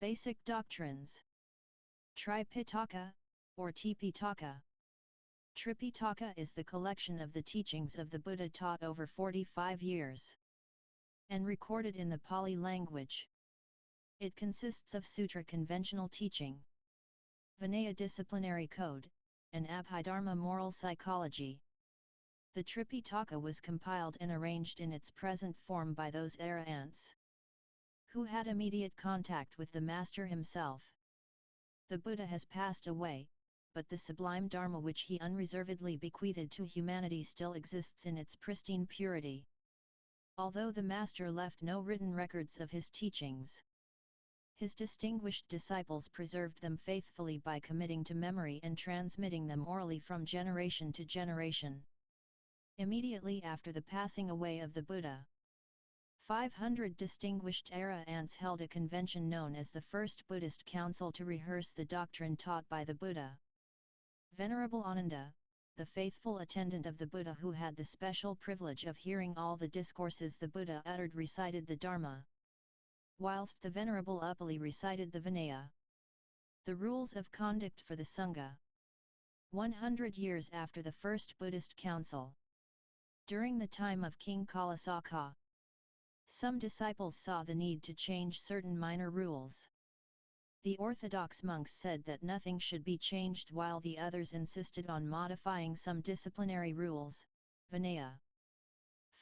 Basic Doctrines. Tripitaka, or Tipitaka. Tripitaka is the collection of the teachings of the Buddha taught over 45 years, and recorded in the Pali language. It consists of sutra conventional teaching, Vinaya disciplinary code, and Abhidharma moral psychology. The Tripitaka was compiled and arranged in its present form by those arahants who had immediate contact with the Master himself. The Buddha has passed away, but the sublime Dharma which he unreservedly bequeathed to humanity still exists in its pristine purity. Although the Master left no written records of his teachings, his distinguished disciples preserved them faithfully by committing to memory and transmitting them orally from generation to generation. Immediately after the passing away of the Buddha, 500 distinguished arahants held a convention known as the First Buddhist Council to rehearse the doctrine taught by the Buddha. Venerable Ananda, the faithful attendant of the Buddha who had the special privilege of hearing all the discourses the Buddha uttered, recited the Dharma, whilst the Venerable Upali recited the Vinaya, the rules of conduct for the Sangha. 100 years after the First Buddhist Council, during the time of King Kalasaka, some disciples saw the need to change certain minor rules. The orthodox monks said that nothing should be changed, while the others insisted on modifying some disciplinary rules, Vinaya.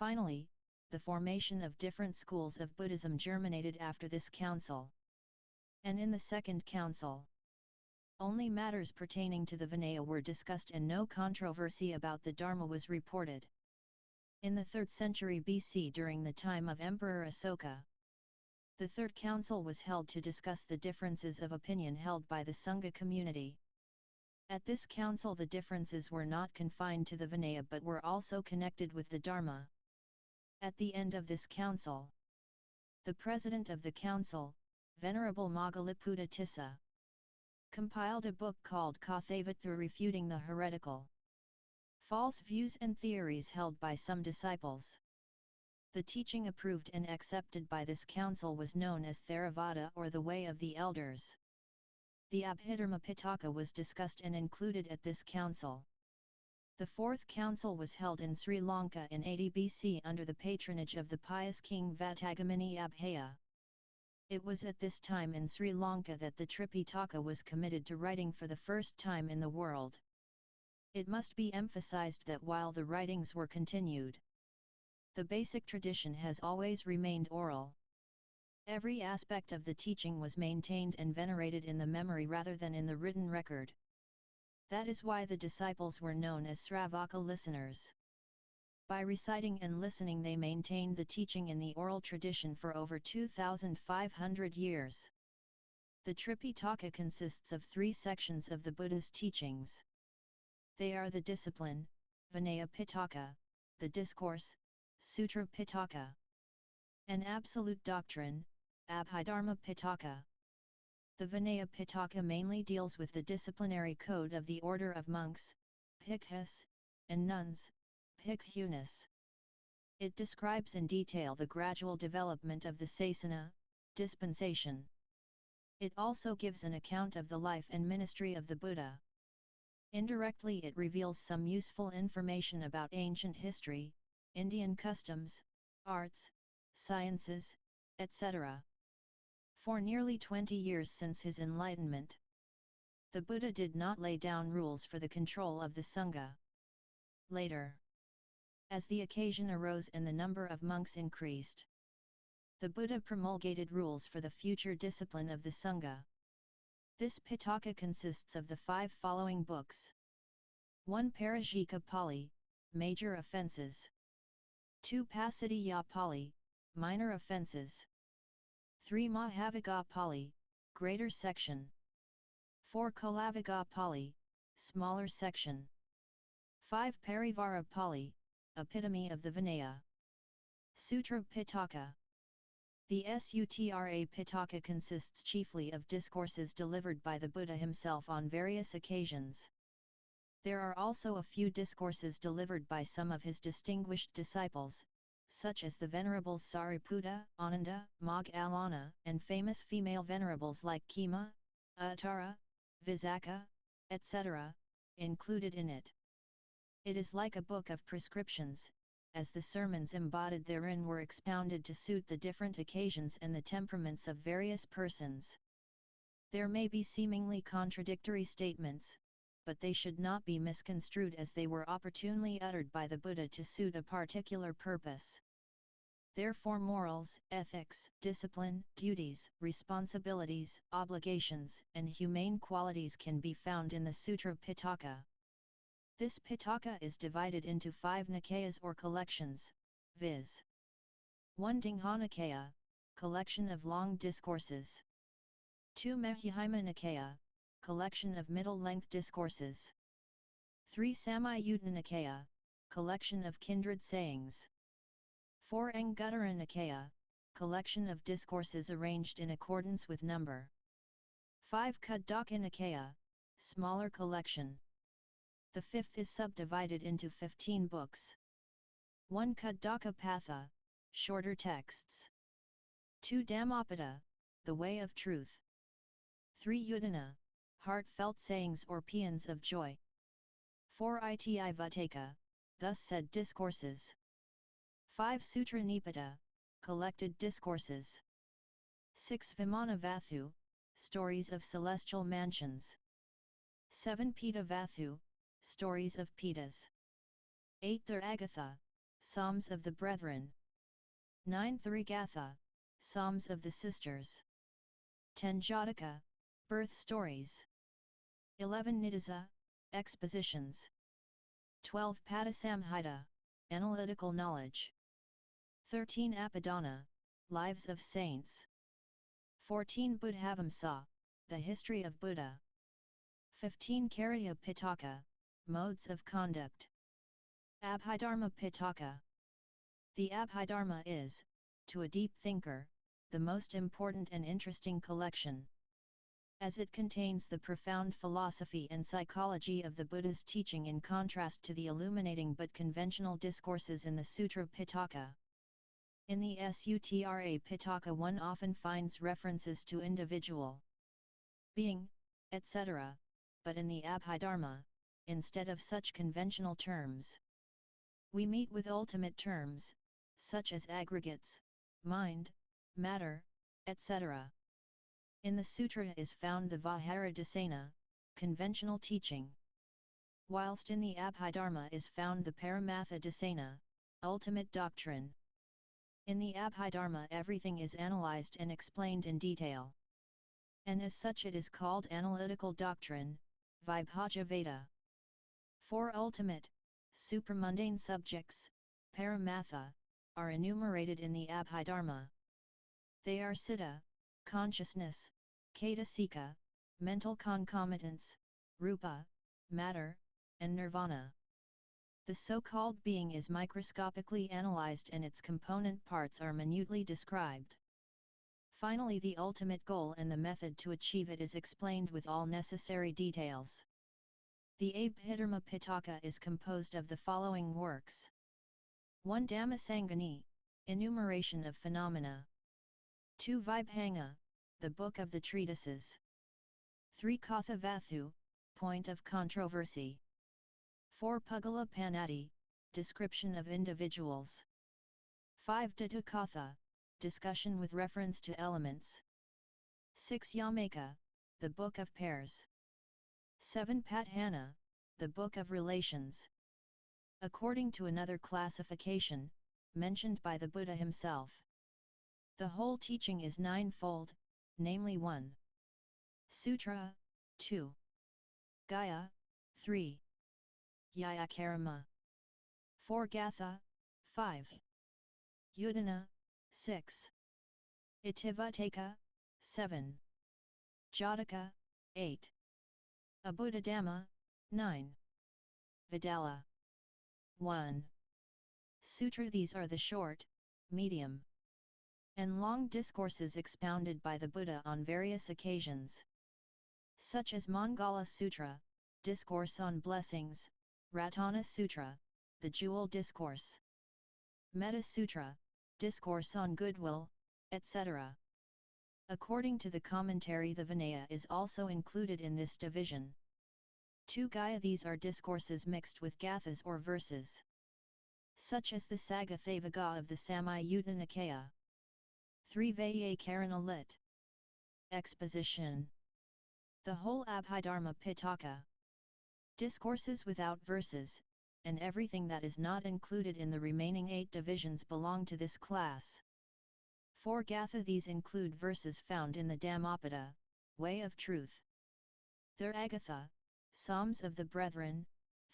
Finally, the formation of different schools of Buddhism germinated after this council. And in the Second Council, only matters pertaining to the Vinaya were discussed and no controversy about the Dharma was reported. In the 3rd century BC, during the time of Emperor Asoka, the Third Council was held to discuss the differences of opinion held by the Sangha community. At this council the differences were not confined to the Vinaya but were also connected with the Dharma. At the end of this council, the president of the council, Venerable Moggaliputta Tissa, compiled a book called Kathavatha, refuting the heretical, false views and theories held by some disciples. The teaching approved and accepted by this council was known as Theravada, or the Way of the Elders. The Abhidharma Pitaka was discussed and included at this council. The Fourth Council was held in Sri Lanka in 80 BC under the patronage of the pious King Vatagamini Abhaya. It was at this time in Sri Lanka that the Tripitaka was committed to writing for the first time in the world. It must be emphasized that while the writings were continued, the basic tradition has always remained oral. Every aspect of the teaching was maintained and venerated in the memory rather than in the written record. That is why the disciples were known as Sravaka, listeners. By reciting and listening they maintained the teaching in the oral tradition for over 2,500 years. The Tripitaka consists of 3 sections of the Buddha's teachings. They are the discipline, Vinaya Pitaka, the discourse, Sutra Pitaka, and absolute doctrine, Abhidharma Pitaka. The Vinaya Pitaka mainly deals with the disciplinary code of the order of monks, bhikkhus, and nuns, bhikkhunis. It describes in detail the gradual development of the sasana, dispensation. It also gives an account of the life and ministry of the Buddha. Indirectly it reveals some useful information about ancient history, Indian customs, arts, sciences, etc. For nearly 20 years since his enlightenment, the Buddha did not lay down rules for the control of the Sangha. Later, as the occasion arose and the number of monks increased, the Buddha promulgated rules for the future discipline of the Sangha. This Pitaka consists of the 5 following books. 1. Parajika Pali, Major Offences. 2. Pasadiya Pali, Minor Offences. 3. Mahavika Pali, Greater Section. 4. Kalavika Pali, Smaller Section. 5. Parivara Pali, Epitome of the Vinaya. Sutra Pitaka. The Sutra Pitaka consists chiefly of discourses delivered by the Buddha himself on various occasions. There are also a few discourses delivered by some of his distinguished disciples, such as the venerables Sariputta, Ananda, Moggallana, and famous female venerables like Khema, Uttara, Visakha, etc., included in it. It is like a book of prescriptions, as the sermons embodied therein were expounded to suit the different occasions and the temperaments of various persons. There may be seemingly contradictory statements, but they should not be misconstrued as they were opportunely uttered by the Buddha to suit a particular purpose. Therefore morals, ethics, discipline, duties, responsibilities, obligations, and humane qualities can be found in the Sutra Pitaka. This Pitaka is divided into 5 Nikayas or collections, viz. 1. Dingha Nikaya, collection of long discourses. 2. Majjhima Nikaya, collection of middle-length discourses. 3. Samyutta Nikaya, collection of kindred sayings. 4. Anguttara Nikaya, collection of discourses arranged in accordance with number. 5. Khuddaka Nikaya, smaller collection. The 5th is subdivided into 15 books. 1. Khuddaka Patha, shorter texts. 2. Dhammapada, the way of truth. 3. Udana, heartfelt sayings or paeans of joy. 4. Iti Vutaka, thus said discourses. 5. Sutra Nipata, collected discourses. 6. Vimana Vathu, stories of celestial mansions. 7. Pita Vathu, stories of Pitas. 8. Theragatha, psalms of the brethren. 9. Tharigatha, psalms of the sisters. 10. Jataka, birth stories. 11. Nidasa, expositions. 12. Padasamhita, analytical knowledge. 13. Abhidharma, lives of saints. 14. Buddhavamsa, the history of Buddha. 15. Karya Pitaka, modes of conduct. Abhidharma Pitaka. The Abhidharma is, to a deep thinker, the most important and interesting collection, as it contains the profound philosophy and psychology of the Buddha's teaching in contrast to the illuminating but conventional discourses in the Sutra Pitaka. In the Sutra Pitaka one often finds references to individual, being, etc., but in the Abhidharma, instead of such conventional terms, we meet with ultimate terms, such as aggregates, mind, matter, etc. In the sutra is found the Vajradasena, conventional teaching, whilst in the Abhidharma is found the Paramatha Dasena, ultimate doctrine. In the Abhidharma everything is analyzed and explained in detail, and as such it is called analytical doctrine, Vibhaja-Veda. 4 ultimate, supramundane subjects, Paramatha, are enumerated in the Abhidharma. They are Citta, consciousness, Cetasika, mental concomitants, Rupa, matter, and Nirvana. The so-called being is microscopically analyzed and its component parts are minutely described. Finally, the ultimate goal and the method to achieve it is explained with all necessary details. The Abhidharma Pitaka is composed of the following works. 1. Dhammasangani, enumeration of phenomena. 2. Vibhanga, the book of the treatises. 3. Kathavathu, point of controversy. 4. Pugala Panati, description of individuals. 5. Datukatha, discussion with reference to elements. 6. Yamaka, the book of pairs. 7. Padhana, the book of relations. According to another classification, mentioned by the Buddha himself, the whole teaching is ninefold, namely 1. Sutra, 2. Gaya, 3. Yayakarama, 4. Gatha, 5. Udana, 6. Itivutaka, 7. Jataka, 8. Abhidhamma, 9. Vidala, 1. Sutra. These are the short, medium, and long discourses expounded by the Buddha on various occasions, such as Mangala Sutra, Discourse on Blessings, Ratana Sutra, the Jewel Discourse. Metta Sutra, Discourse on Goodwill, etc. According to the commentary, the Vinaya is also included in this division. 2 Gaya. These are discourses mixed with gathas or verses, such as the Sagathavaga of the Samyutta Nikaya. 3 Vyakarana lit. Exposition. The whole Abhidharma Pitaka. Discourses without verses, and everything that is not included in the remaining 8 divisions belong to this class. 4 Gatha. These include verses found in the Dhammapada, Way of Truth. Thiragatha, Psalms of the Brethren,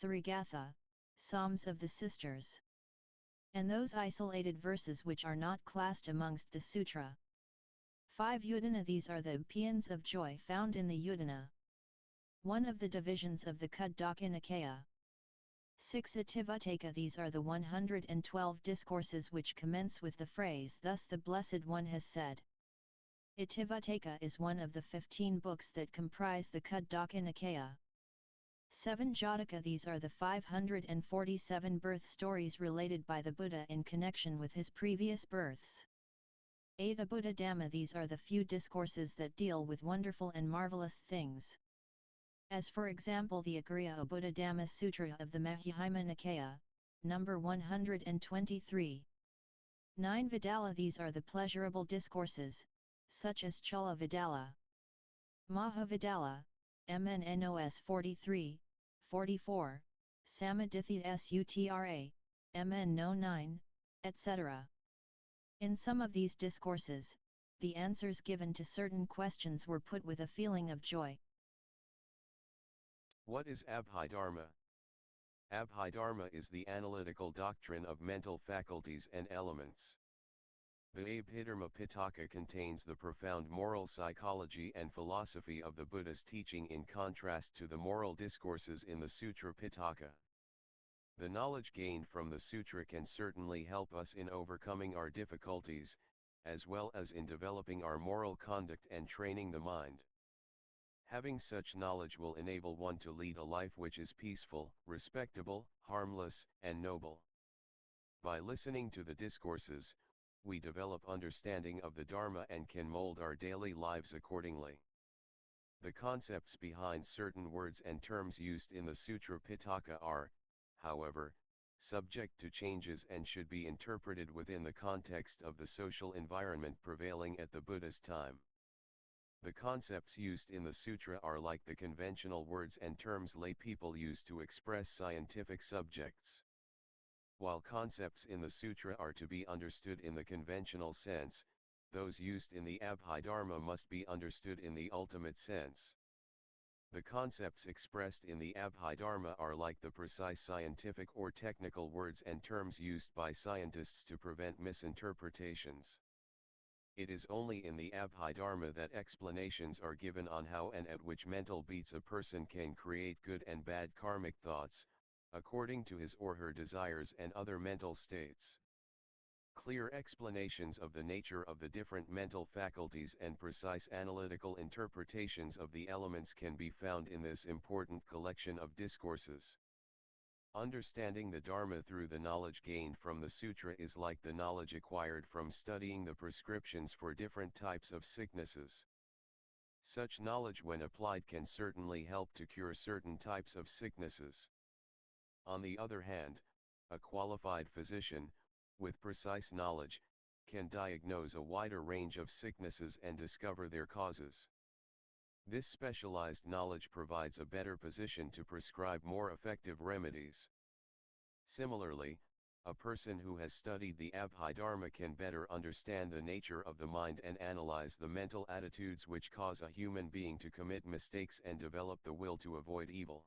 Thrigatha, Psalms of the Sisters. And those isolated verses which are not classed amongst the sutra. 5 Udana. These are the paeans of joy found in the Udana, one of the divisions of the Khuddaka Nikaya. 6 Itivataka. These are the 112 discourses which commence with the phrase, "Thus the Blessed One has said." Itivataka is one of the 15 books that comprise the Khuddaka Nikaya. 7 Jataka. These are the 547 birth stories related by the Buddha in connection with his previous births. 8 Abhuta Dhamma. These are the few discourses that deal with wonderful and marvelous things, as for example the Agriya Abhuta Dhamma Sutra of the Majjhima Nikaya, number 123. 9 Vidala. These are the pleasurable discourses, such as Chula Vidala, Mahavidala, MNNOS 43, 44, Samaditthi Sutra, MN No 9, etc. In some of these discourses, the answers given to certain questions were put with a feeling of joy. What is Abhidharma? Abhidharma is the analytical doctrine of mental faculties and elements. The Abhidharma Pitaka contains the profound moral psychology and philosophy of the Buddha's teaching in contrast to the moral discourses in the Sutra Pitaka. The knowledge gained from the sutra can certainly help us in overcoming our difficulties, as well as in developing our moral conduct and training the mind. Having such knowledge will enable one to lead a life which is peaceful, respectable, harmless, and noble. By listening to the discourses, we develop understanding of the Dharma and can mold our daily lives accordingly. The concepts behind certain words and terms used in the Sutra Pitaka are, however, subject to changes and should be interpreted within the context of the social environment prevailing at the Buddha's time. The concepts used in the sutra are like the conventional words and terms lay people use to express scientific subjects. While concepts in the sutra are to be understood in the conventional sense, those used in the Abhidharma must be understood in the ultimate sense. The concepts expressed in the Abhidharma are like the precise scientific or technical words and terms used by scientists to prevent misinterpretations. It is only in the Abhidharma that explanations are given on how and at which mental beats a person can create good and bad karmic thoughts, according to his or her desires and other mental states. Clear explanations of the nature of the different mental faculties and precise analytical interpretations of the elements can be found in this important collection of discourses. Understanding the Dharma through the knowledge gained from the sutra is like the knowledge acquired from studying the prescriptions for different types of sicknesses. Such knowledge when applied can certainly help to cure certain types of sicknesses. On the other hand, a qualified physician, with precise knowledge, can diagnose a wider range of sicknesses and discover their causes. This specialized knowledge provides a better position to prescribe more effective remedies. Similarly, a person who has studied the Abhidharma can better understand the nature of the mind and analyze the mental attitudes which cause a human being to commit mistakes and develop the will to avoid evil.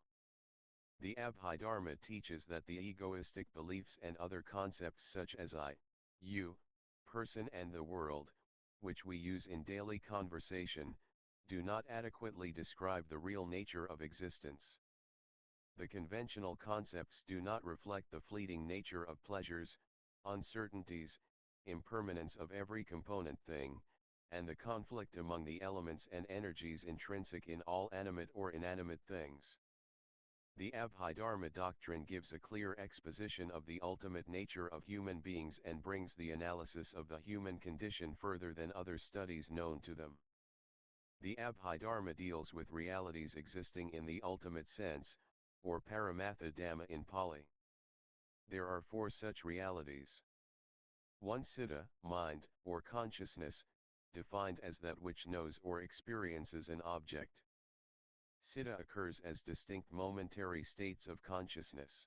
The Abhidharma teaches that the egoistic beliefs and other concepts such as I, you, person and the world, which we use in daily conversation, do not adequately describe the real nature of existence. The conventional concepts do not reflect the fleeting nature of pleasures, uncertainties, impermanence of every component thing, and the conflict among the elements and energies intrinsic in all animate or inanimate things. The Abhidharma doctrine gives a clear exposition of the ultimate nature of human beings and brings the analysis of the human condition further than other studies known to them. The Abhidharma deals with realities existing in the ultimate sense, or Paramatha Dhamma in Pali. There are 4 such realities. 1. Citta, mind, or consciousness, defined as that which knows or experiences an object. Citta occurs as distinct momentary states of consciousness.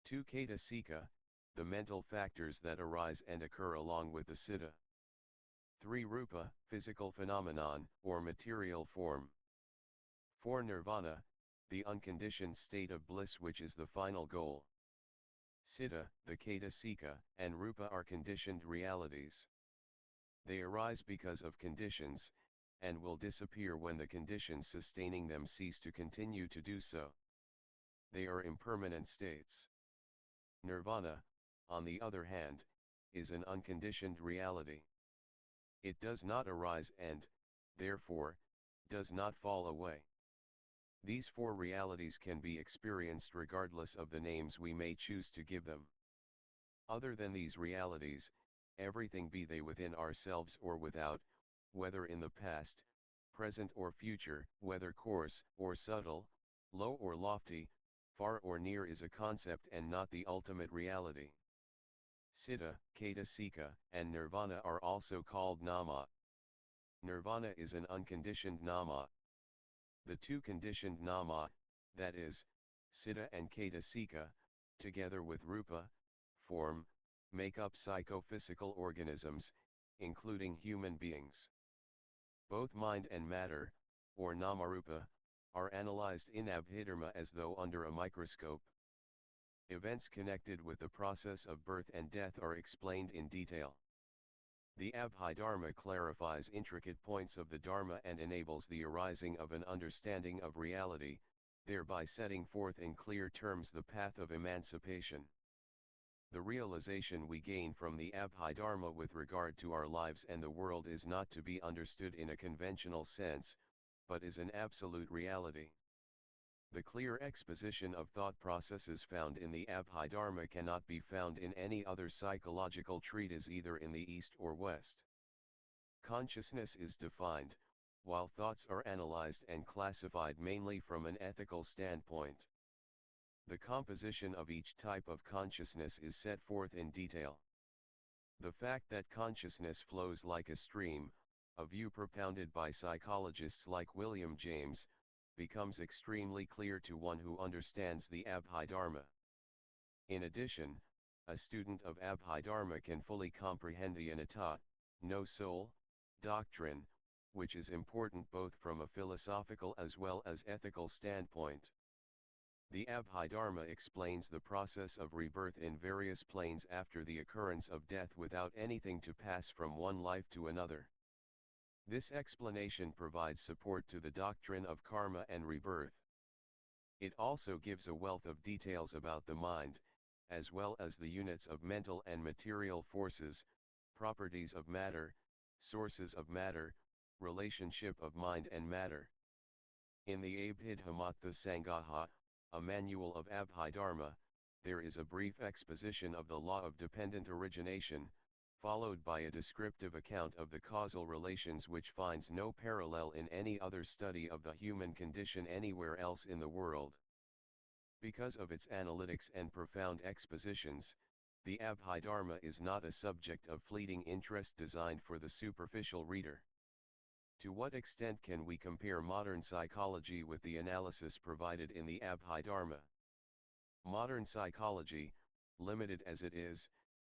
2. Cetasika, the mental factors that arise and occur along with the citta. 3. Rupa, physical phenomenon, or material form. 4. Nirvana, the unconditioned state of bliss which is the final goal. Citta, the Cetasika, and Rupa are conditioned realities. They arise because of conditions, and will disappear when the conditions sustaining them cease to continue to do so. They are impermanent states. Nirvana, on the other hand, is an unconditioned reality. It does not arise and, therefore, does not fall away. These 4 realities can be experienced regardless of the names we may choose to give them. Other than these realities, everything be they within ourselves or without, whether in the past, present or future, whether coarse or subtle, low or lofty, far or near is a concept and not the ultimate reality. Citta, Cetasika, and Nirvana are also called Nama. Nirvana is an unconditioned Nama. The 2 conditioned Nama, that is, Citta and Cetasika, together with Rupa, form, make up psychophysical organisms, including human beings. Both mind and matter, or Nama-Rupa, are analyzed in Abhidharma as though under a microscope. Events connected with the process of birth and death are explained in detail. The Abhidharma clarifies intricate points of the Dharma and enables the arising of an understanding of reality, thereby setting forth in clear terms the path of emancipation. The realization we gain from the Abhidharma with regard to our lives and the world is not to be understood in a conventional sense, but is an absolute reality. The clear exposition of thought processes found in the Abhidharma cannot be found in any other psychological treatise either in the East or West. Consciousness is defined, while thoughts are analyzed and classified mainly from an ethical standpoint. The composition of each type of consciousness is set forth in detail. The fact that consciousness flows like a stream, a view propounded by psychologists like William James, becomes extremely clear to one who understands the Abhidharma. In addition, a student of Abhidharma can fully comprehend the anatta, no soul, doctrine, which is important both from a philosophical as well as ethical standpoint. The Abhidharma explains the process of rebirth in various planes after the occurrence of death without anything to pass from one life to another. This explanation provides support to the doctrine of karma and rebirth. It also gives a wealth of details about the mind, as well as the units of mental and material forces, properties of matter, sources of matter, relationship of mind and matter. In the Abhidhamma Sangaha, a manual of Abhidharma, there is a brief exposition of the law of dependent origination, followed by a descriptive account of the causal relations which finds no parallel in any other study of the human condition anywhere else in the world. Because of its analytics and profound expositions, the Abhidharma is not a subject of fleeting interest designed for the superficial reader. To what extent can we compare modern psychology with the analysis provided in the Abhidharma? Modern psychology, limited as it is,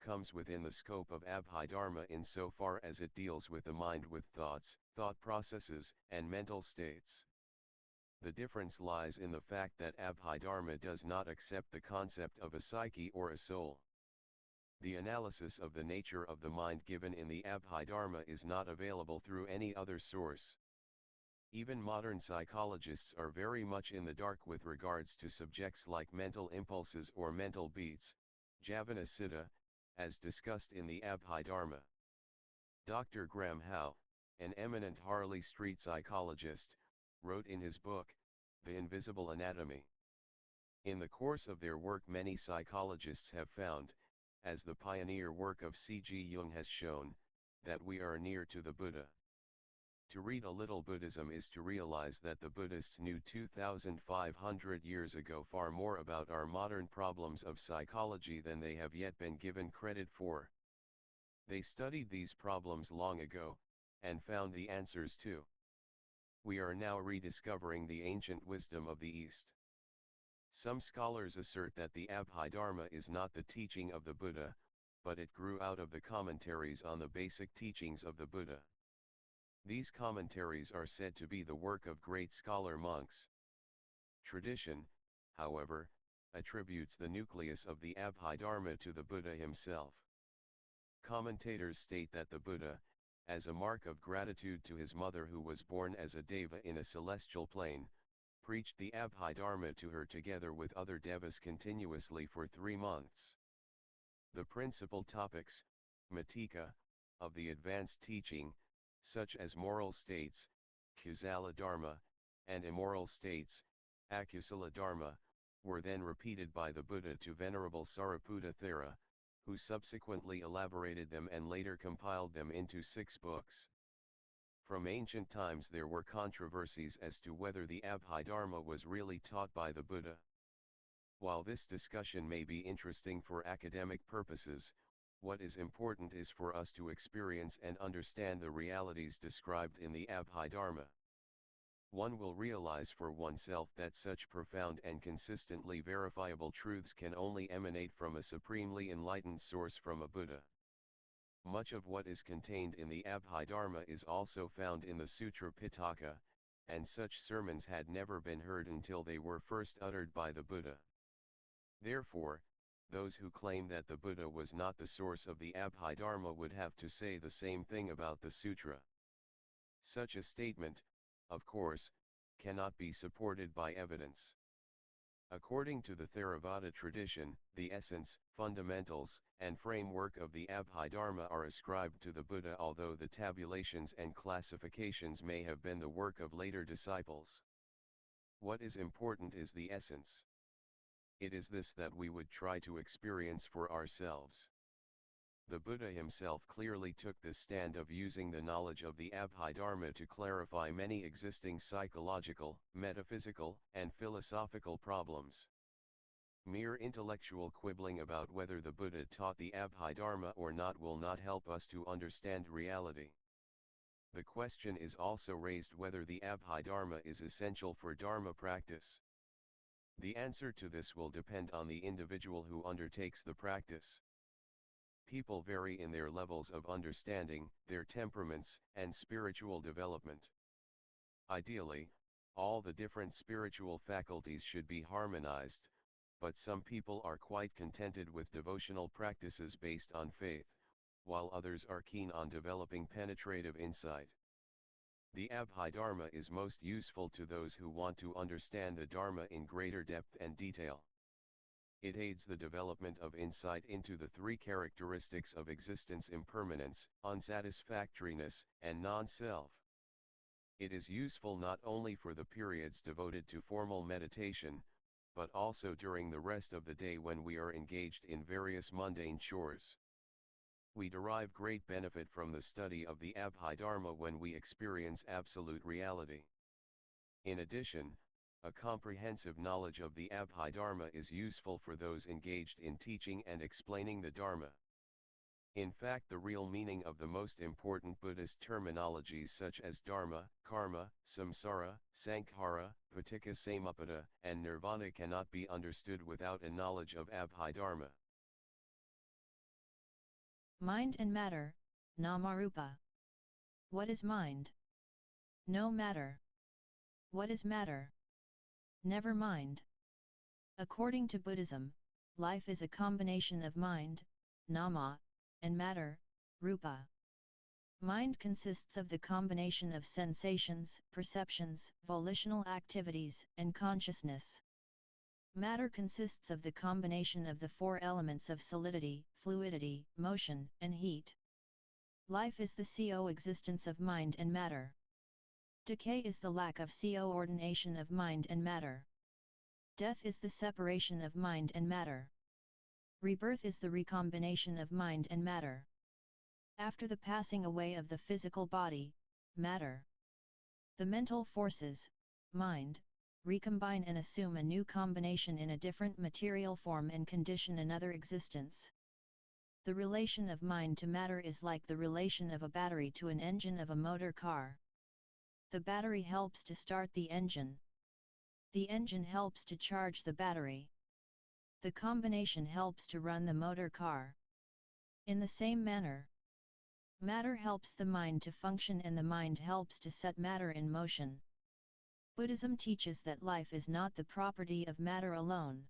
comes within the scope of Abhidharma insofar as it deals with the mind with thoughts, thought processes, and mental states. The difference lies in the fact that Abhidharma does not accept the concept of a psyche or a soul. The analysis of the nature of the mind given in the Abhidharma is not available through any other source. Even modern psychologists are very much in the dark with regards to subjects like mental impulses or mental beats, Javana Siddha, as discussed in the Abhidharma. Dr. Graham Howe, an eminent Harley Street psychologist, wrote in his book, The Invisible Anatomy, In the course of their work, many psychologists have found, as the pioneer work of C.G. Jung has shown, that we are near to the Buddha. To read a little Buddhism is to realize that the Buddhists knew 2,500 years ago far more about our modern problems of psychology than they have yet been given credit for. They studied these problems long ago, and found the answers too. We are now rediscovering the ancient wisdom of the East. Some scholars assert that the Abhidharma is not the teaching of the Buddha, but it grew out of the commentaries on the basic teachings of the Buddha. These commentaries are said to be the work of great scholar monks. Tradition, however, attributes the nucleus of the Abhidharma to the Buddha himself. Commentators state that the Buddha, as a mark of gratitude to his mother who was born as a deva in a celestial plane, preached the Abhidharma to her together with other devas continuously for 3 months. The principal topics, Matika, of the advanced teaching, such as moral states, Kusala Dharma, and immoral states, Akusala Dharma, were then repeated by the Buddha to Venerable Sariputta Thera, who subsequently elaborated them and later compiled them into 6 books. From ancient times there were controversies as to whether the Abhidharma was really taught by the Buddha. While this discussion may be interesting for academic purposes, what is important is for us to experience and understand the realities described in the Abhidharma. One will realize for oneself that such profound and consistently verifiable truths can only emanate from a supremely enlightened source, from a Buddha. Much of what is contained in the Abhidharma is also found in the Sutra Pitaka, and such sermons had never been heard until they were first uttered by the Buddha. Therefore, those who claim that the Buddha was not the source of the Abhidharma would have to say the same thing about the sutra. Such a statement, of course, cannot be supported by evidence. According to the Theravada tradition, the essence, fundamentals, and framework of the Abhidharma are ascribed to the Buddha, although the tabulations and classifications may have been the work of later disciples. What is important is the essence. It is this that we would try to experience for ourselves. The Buddha himself clearly took the stand of using the knowledge of the Abhidharma to clarify many existing psychological, metaphysical, and philosophical problems. Mere intellectual quibbling about whether the Buddha taught the Abhidharma or not will not help us to understand reality. The question is also raised whether the Abhidharma is essential for Dharma practice. The answer to this will depend on the individual who undertakes the practice. People vary in their levels of understanding, their temperaments, and spiritual development. Ideally, all the different spiritual faculties should be harmonized, but some people are quite contented with devotional practices based on faith, while others are keen on developing penetrative insight. The Abhidharma is most useful to those who want to understand the Dharma in greater depth and detail. It aids the development of insight into the 3 characteristics of existence: impermanence, unsatisfactoriness, and non-self. It is useful not only for the periods devoted to formal meditation, but also during the rest of the day when we are engaged in various mundane chores. We derive great benefit from the study of the Abhidharma when we experience absolute reality. In addition, a comprehensive knowledge of the Abhidharma is useful for those engaged in teaching and explaining the Dharma. In fact, the real meaning of the most important Buddhist terminologies such as Dharma, Karma, Samsara, Sankhara, Paticca Samuppada, and Nirvana cannot be understood without a knowledge of Abhidharma. Mind and matter, Nama-Rupa. What is mind? No matter. What is matter? Never mind. According to Buddhism, life is a combination of mind, Nama, and matter, Rupa. Mind consists of the combination of sensations, perceptions, volitional activities, and consciousness. Matter consists of the combination of the 4 elements of solidity, fluidity, motion, and heat. Life is the coexistence of mind and matter. Decay is the lack of coordination of mind and matter. Death is the separation of mind and matter. Rebirth is the recombination of mind and matter. After the passing away of the physical body, matter, the mental forces, mind, recombine and assume a new combination in a different material form and condition another existence. The relation of mind to matter is like the relation of a battery to an engine of a motor car. The battery helps to start the engine. The engine helps to charge the battery. The combination helps to run the motor car. In the same manner, matter helps the mind to function and the mind helps to set matter in motion. Buddhism teaches that life is not the property of matter alone,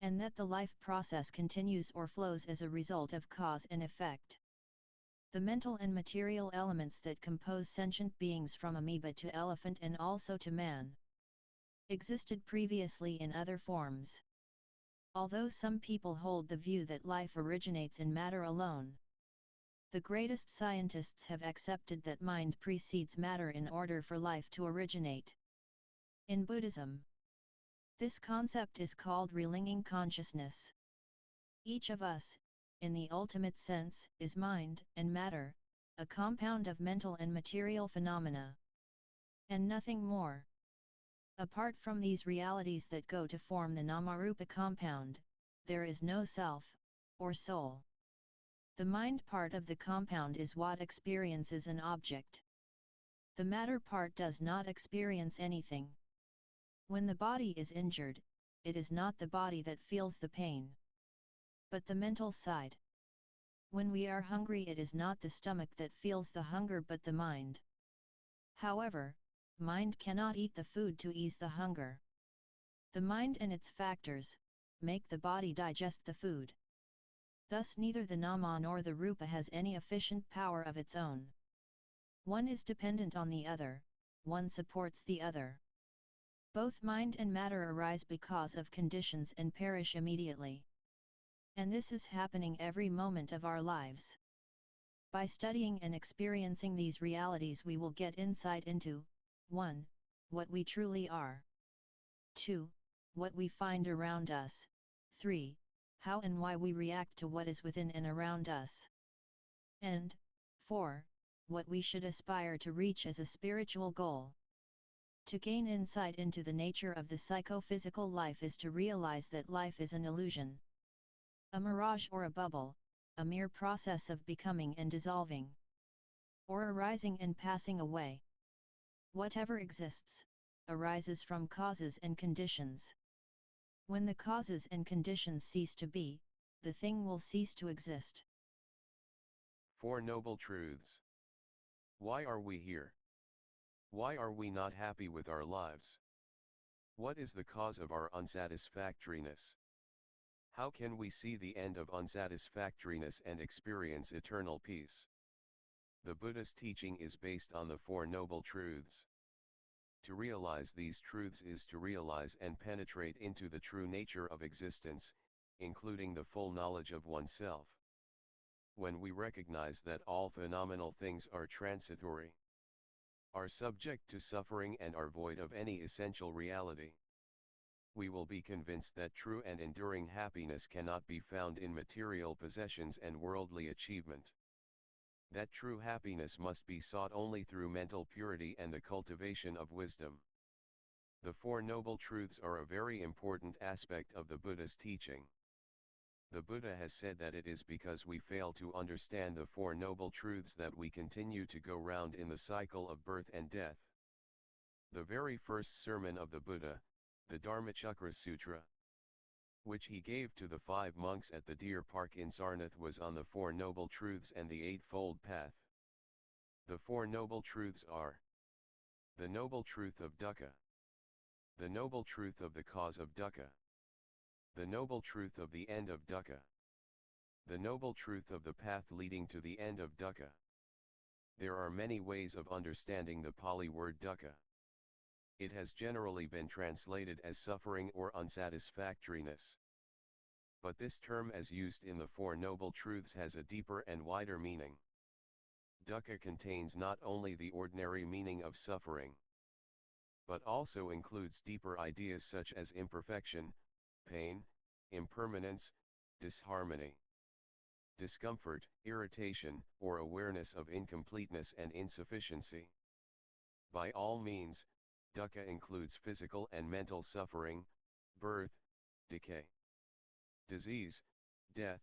and that the life process continues or flows as a result of cause and effect. The mental and material elements that compose sentient beings from amoeba to elephant and also to man existed previously in other forms. Although some people hold the view that life originates in matter alone, the greatest scientists have accepted that mind precedes matter in order for life to originate. In Buddhism, this concept is called relinging consciousness. Each of us, in the ultimate sense, is mind and matter, a compound of mental and material phenomena, and nothing more. Apart from these realities that go to form the Nama-Rupa compound, there is no self, or soul. The mind part of the compound is what experiences an object. The matter part does not experience anything. When the body is injured, it is not the body that feels the pain, but the mental side. When we are hungry, it is not the stomach that feels the hunger but the mind. However, mind cannot eat the food to ease the hunger. The mind and its factors make the body digest the food. Thus neither the Nama nor the Rupa has any efficient power of its own. One is dependent on the other, one supports the other. Both mind and matter arise because of conditions and perish immediately. And this is happening every moment of our lives. By studying and experiencing these realities we will get insight into 1. What we truly are. 2. What we find around us. 3. How and why we react to what is within and around us. And 4. What we should aspire to reach as a spiritual goal. To gain insight into the nature of the psychophysical life is to realize that life is an illusion, a mirage or a bubble, a mere process of becoming and dissolving, or arising and passing away. Whatever exists, arises from causes and conditions. When the causes and conditions cease to be, the thing will cease to exist. Four Noble Truths. Why are we here? Why are we not happy with our lives? What is the cause of our unsatisfactoriness? How can we see the end of unsatisfactoriness and experience eternal peace? The Buddhist teaching is based on the Four Noble Truths. To realize these truths is to realize and penetrate into the true nature of existence, including the full knowledge of oneself. When we recognize that all phenomenal things are transitory, are subject to suffering and are void of any essential reality, we will be convinced that true and enduring happiness cannot be found in material possessions and worldly achievement. That true happiness must be sought only through mental purity and the cultivation of wisdom. The Four Noble Truths are a very important aspect of the Buddha's teaching. The Buddha has said that it is because we fail to understand the Four Noble Truths that we continue to go round in the cycle of birth and death. The very first sermon of the Buddha, the Dharmacakra Sutra, which he gave to the 5 monks at the deer park in Sarnath, was on the Four Noble Truths and the Eightfold Path. The Four Noble Truths are: the noble truth of dukkha, the noble truth of the cause of dukkha, the noble truth of the end of dukkha, the noble truth of the path leading to the end of dukkha. There are many ways of understanding the Pali word dukkha. It has generally been translated as suffering or unsatisfactoriness. But this term as used in the Four Noble Truths has a deeper and wider meaning. Dukkha contains not only the ordinary meaning of suffering, but also includes deeper ideas such as imperfection, pain, impermanence, disharmony, discomfort, irritation, or awareness of incompleteness and insufficiency. By all means, dukkha includes physical and mental suffering, birth, decay, disease, death,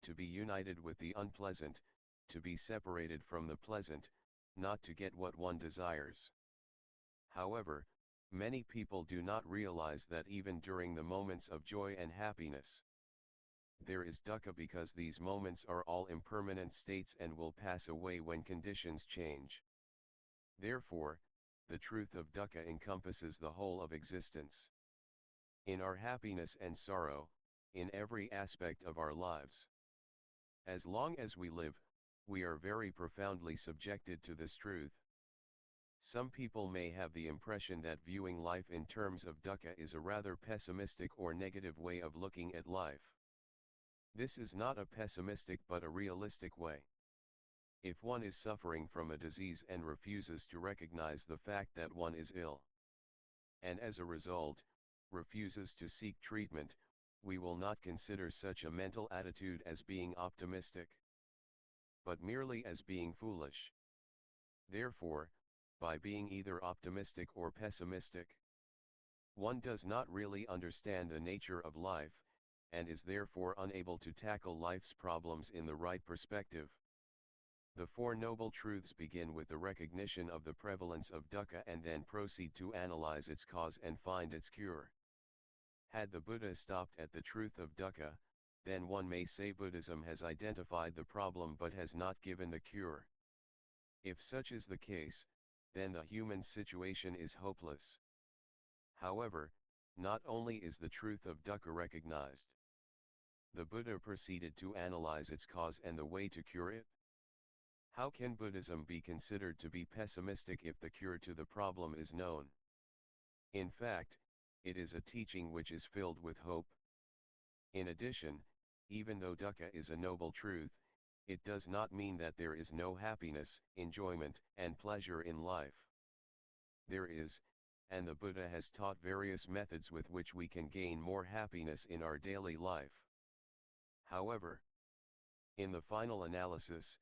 to be united with the unpleasant, to be separated from the pleasant, not to get what one desires. However, many people do not realize that even during the moments of joy and happiness, there is dukkha because these moments are all impermanent states and will pass away when conditions change. Therefore, the truth of dukkha encompasses the whole of existence. In our happiness and sorrow, in every aspect of our lives. As long as we live, we are very profoundly subjected to this truth. Some people may have the impression that viewing life in terms of dukkha is a rather pessimistic or negative way of looking at life. This is not a pessimistic but a realistic way. If one is suffering from a disease and refuses to recognize the fact that one is ill, and as a result, refuses to seek treatment, we will not consider such a mental attitude as being optimistic, but merely as being foolish. Therefore, by being either optimistic or pessimistic, one does not really understand the nature of life, and is therefore unable to tackle life's problems in the right perspective. The Four Noble Truths begin with the recognition of the prevalence of dukkha and then proceed to analyze its cause and find its cure. Had the Buddha stopped at the truth of dukkha, then one may say Buddhism has identified the problem but has not given the cure. If such is the case, then the human situation is hopeless. However, not only is the truth of dukkha recognized, the Buddha proceeded to analyze its cause and the way to cure it. How can Buddhism be considered to be pessimistic if the cure to the problem is known? In fact, it is a teaching which is filled with hope. In addition, even though dukkha is a noble truth, it does not mean that there is no happiness, enjoyment, and pleasure in life. There is, and the Buddha has taught various methods with which we can gain more happiness in our daily life. However, in the final analysis,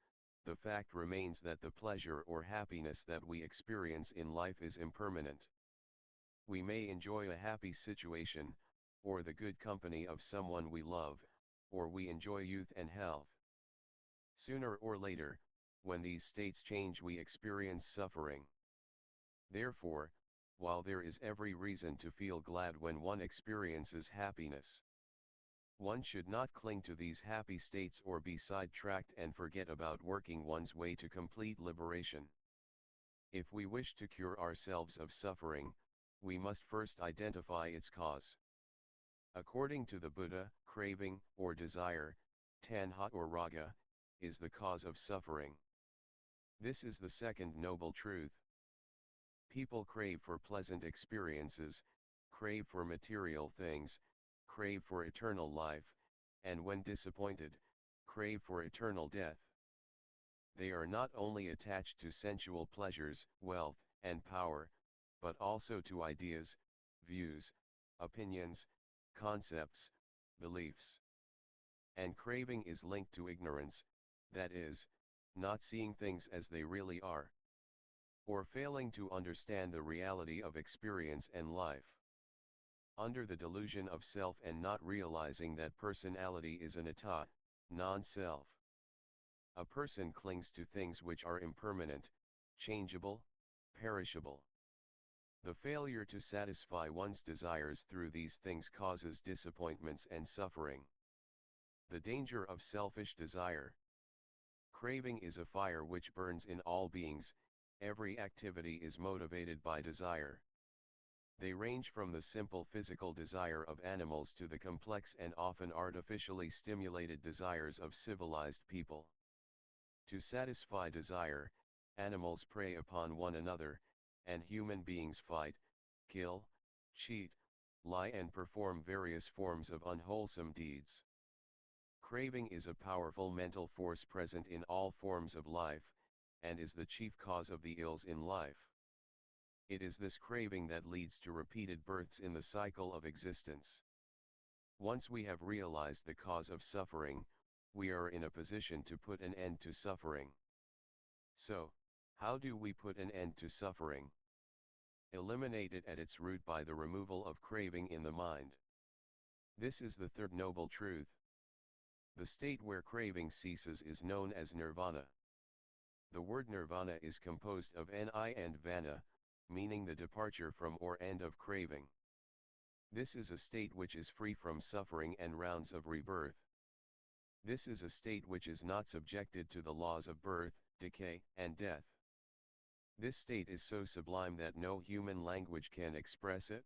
the fact remains that the pleasure or happiness that we experience in life is impermanent. We may enjoy a happy situation, or the good company of someone we love, or we enjoy youth and health. Sooner or later, when these states change, we experience suffering. Therefore, while there is every reason to feel glad when one experiences happiness, one should not cling to these happy states or be sidetracked and forget about working one's way to complete liberation. If we wish to cure ourselves of suffering, we must first identify its cause. According to the Buddha, craving, or desire, tanha or raga, is the cause of suffering. This is the second noble truth. People crave for pleasant experiences, crave for material things, crave for eternal life, and when disappointed, crave for eternal death. They are not only attached to sensual pleasures, wealth, and power, but also to ideas, views, opinions, concepts, beliefs. And craving is linked to ignorance, that is, not seeing things as they really are, or failing to understand the reality of experience and life. Under the delusion of self and not realizing that personality is an atta, non-self. A person clings to things which are impermanent, changeable, perishable. The failure to satisfy one's desires through these things causes disappointments and suffering. The danger of selfish desire. Craving is a fire which burns in all beings. Every activity is motivated by desire. They range from the simple physical desire of animals to the complex and often artificially stimulated desires of civilized people. To satisfy desire, animals prey upon one another, and human beings fight, kill, cheat, lie and perform various forms of unwholesome deeds. Craving is a powerful mental force present in all forms of life, and is the chief cause of the ills in life. It is this craving that leads to repeated births in the cycle of existence. Once we have realized the cause of suffering, we are in a position to put an end to suffering. So, how do we put an end to suffering? Eliminate it at its root by the removal of craving in the mind. This is the third noble truth. The state where craving ceases is known as nirvana. The word nirvana is composed of ni and vana, meaning the departure from or end of craving. This is a state which is free from suffering and rounds of rebirth. This is a state which is not subjected to the laws of birth, decay, and death. This state is so sublime that no human language can express it.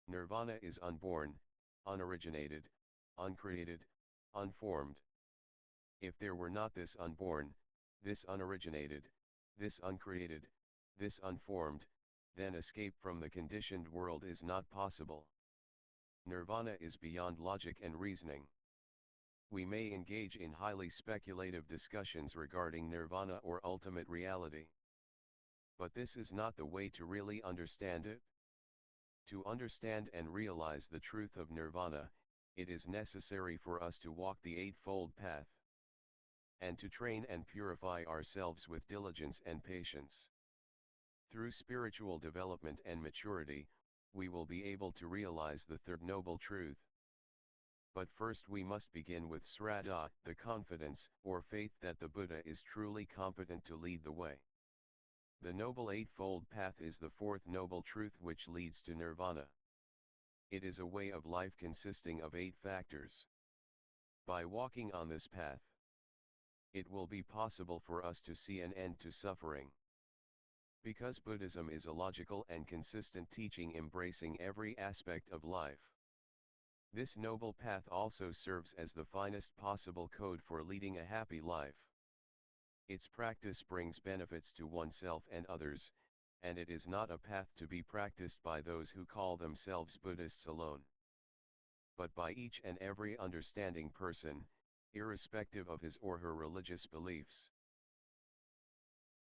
Nirvana is unborn, unoriginated, uncreated, unformed. If there were not this unborn, this unoriginated, this uncreated, this unformed, then escape from the conditioned world is not possible. Nirvana is beyond logic and reasoning. We may engage in highly speculative discussions regarding nirvana or ultimate reality. But this is not the way to really understand it. To understand and realize the truth of nirvana, it is necessary for us to walk the Eightfold Path, and to train and purify ourselves with diligence and patience. Through spiritual development and maturity, we will be able to realize the third noble truth. But first we must begin with Sraddha, the confidence or faith that the Buddha is truly competent to lead the way. The Noble Eightfold Path is the fourth noble truth which leads to nirvana. It is a way of life consisting of 8 factors. By walking on this path, it will be possible for us to see an end to suffering. Because Buddhism is a logical and consistent teaching embracing every aspect of life. This noble path also serves as the finest possible code for leading a happy life. Its practice brings benefits to oneself and others, and it is not a path to be practiced by those who call themselves Buddhists alone, but by each and every understanding person, irrespective of his or her religious beliefs.